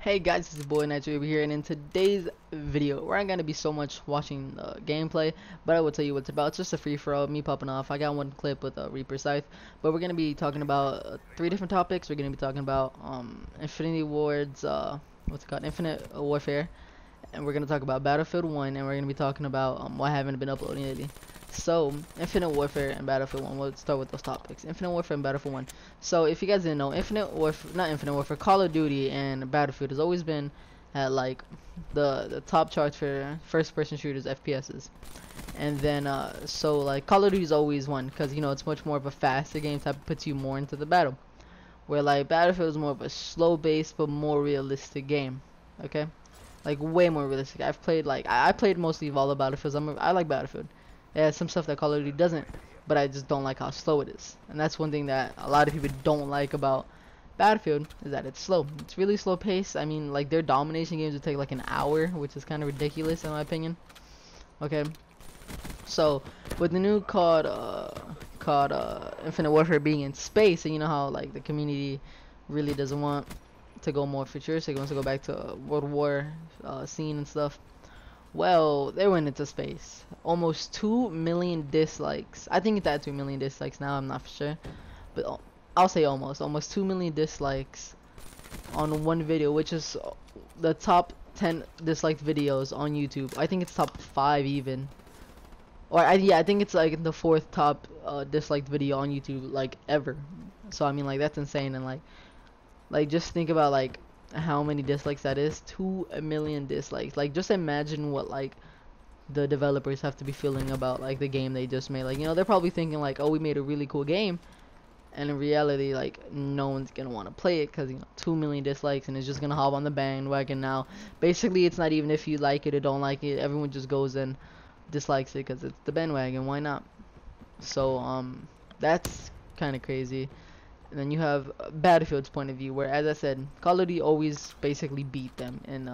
Hey guys, it's your boy Nitro over here, and in today's video, we're not gonna be so much watching gameplay, but I will tell you what it's about. It's just a free-for-all, me popping off. I got one clip with Reaper Scythe, but we're gonna be talking about three different topics. We're gonna be talking about Infinity Ward's what's it called, Infinite Warfare, and we're gonna talk about Battlefield 1, and we're gonna be talking about why I haven't been uploading lately. So, Infinite Warfare and Battlefield 1. We'll start with those topics. Infinite Warfare and Battlefield 1. So, if you guys didn't know, not Infinite Warfare, Call of Duty and Battlefield has always been at like the top charts for first-person shooters, FPSs. And then, so like Call of Duty's always won because you know it's much more of a faster game type, puts you more into the battle. Where like Battlefield is more of a slow-paced but more realistic game. Okay, like way more realistic. I've played like I played mostly of all the Battlefields. I like Battlefield. Yeah, some stuff that Call of Duty doesn't, but I just don't like how slow it is. And that's one thing that a lot of people don't like about Battlefield, is that it's slow. It's really slow paced. I mean, like their domination games would take like an hour, which is kind of ridiculous in my opinion. Okay, so with the new COD Infinite Warfare being in space, and you know how like the community really doesn't want to go more futuristic, wants to go back to World War scene and stuff. Well, they went into space. Almost 2 million dislikes. I think it's at 2 million dislikes now. I'm not for sure, but I'll say almost 2 million dislikes on one video, which is the top 10 disliked videos on YouTube. I think it's top 5 even, or yeah, I think it's like the 4th top disliked video on YouTube like ever. So I mean, like that's insane. And like just think about like how many dislikes that is. 2 million dislikes. Like just imagine what like the developers have to be feeling about like the game they just made. Like, you know, they're probably thinking like, oh, we made a really cool game, and in reality like no one's gonna want to play it because, you know, 2 million dislikes, and it's just gonna hop on the bandwagon now. Basically it's not even if you like it or don't like it, everyone just goes and dislikes it because it's the bandwagon. Why not? So that's kind of crazy. And then you have Battlefield's point of view, where, as I said, Call of Duty always basically beat them in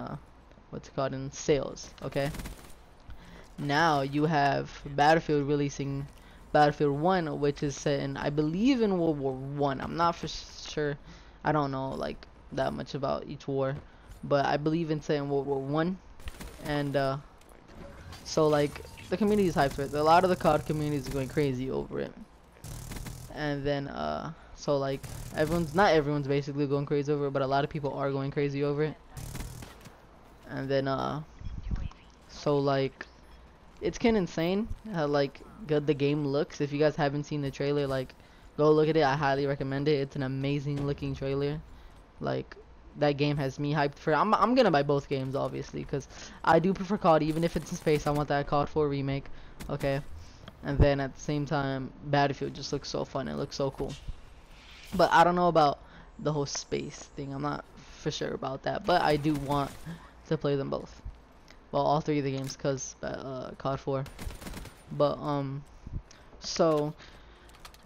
what's it called, in sales. Okay, now you have Battlefield releasing Battlefield 1, which is set in, I believe, in World War 1. I'm not for sure. I don't know like that much about each war, but I believe it's set in World War 1. And so like the community is hyped for it. A lot of the COD community is going crazy over it. And then so like not everyone's basically going crazy over it, but a lot of people are going crazy over it. And then so like it's kind of insane how like good the game looks. If you guys haven't seen the trailer, like go look at it. I highly recommend it. It's an amazing looking trailer. Like that game has me hyped for. I'm gonna buy both games obviously because I do prefer COD. Even if it's in space, I want that COD 4 remake. Okay, and then at the same time, Battlefield just looks so fun. It looks so cool. But I don't know about the whole space thing. I'm not for sure about that. But I do want to play them both. Well, all three of the games, cause COD 4. But so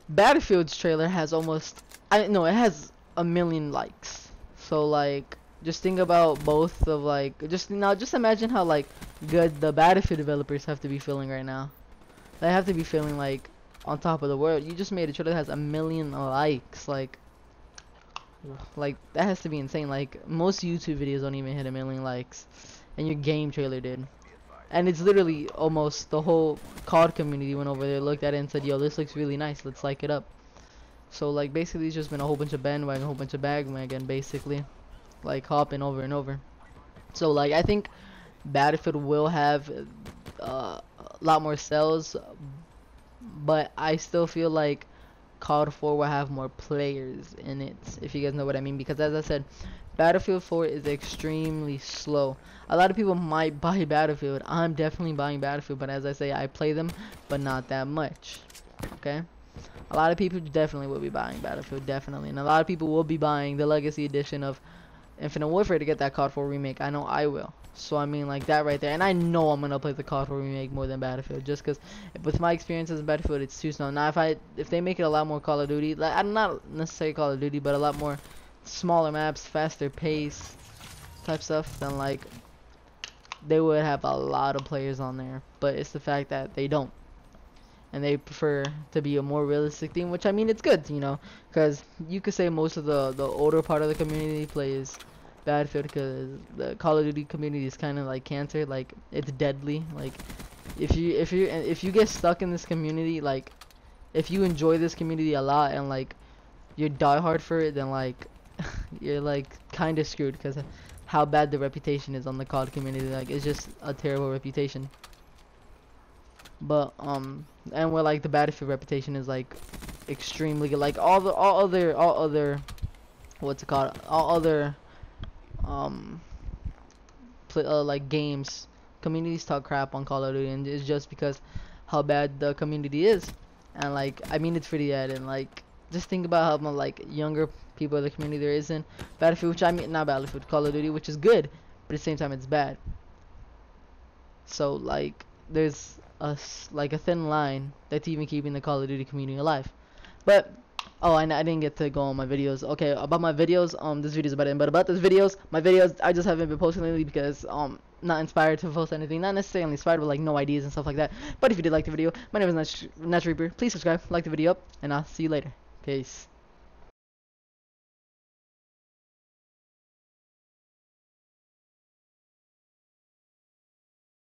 Battlefield's trailer has almost, it has 1 million likes. So like, just think about both of like, just imagine how like good the Battlefield developers have to be feeling right now. They have to be feeling like on top of the world. You just made a trailer that has 1 million likes. Like that has to be insane. Like most YouTube videos don't even hit 1 million likes, and your game trailer did. And it's literally almost the whole COD community went over there, looked at it, and said, yo, this looks really nice, let's like it up. So like basically it's just been a whole bunch of bandwagon, a whole bunch of bagwagon, basically like hopping over and over. So like I think Battlefield will have a lot more sales, but I still feel like COD 4 will have more players in it, if you guys know what I mean. Because as I said, Battlefield 4 is extremely slow. A lot of people might buy Battlefield. I'm definitely buying Battlefield, but as I say, I play them, but not that much. Okay? A lot of people definitely will be buying Battlefield, definitely. And a lot of people will be buying the Legacy Edition of Infinite Warfare to get that COD 4 remake. I know I will. So I mean, like that right there, and I know I'm gonna play the COD 4 remake more than Battlefield, just because with my experiences in Battlefield, it's too slow. Now if they make it a lot more Call of Duty, like I'm not necessarily Call of Duty, but a lot more smaller maps, faster pace type stuff, then like they would have a lot of players on there. But it's the fact that they don't, and they prefer to be a more realistic theme, which I mean it's good, you know, because you could say most of the older part of the community plays Battlefield because the Call of Duty community is kind of like cancer. Like, it's deadly. Like, if you get stuck in this community, like, if you enjoy this community a lot and like you're diehard for it, then like you're like kind of screwed because how bad the reputation is on the COD community. Like, it's just a terrible reputation. But and where like the Battlefield reputation is like extremely good. Like all other what's it called? All other like games, communities talk crap on Call of Duty, and it's just because how bad the community is. And like, I mean, it's pretty bad. And like, just think about how much like younger people in the community there is in Battlefield, which I mean, not Battlefield, Call of Duty, which is good, but at the same time it's bad. So like, there's like a thin line that's even keeping the Call of Duty community alive. But oh, I didn't get to go on my videos. Okay, about my videos, this video's about it. But about this videos, my videos, I just haven't been posting lately because not inspired to post anything. Not necessarily inspired, but like no ideas and stuff like that. But if you did like the video, my name is Nat Reaper. Please subscribe, like the video, and I'll see you later. Peace.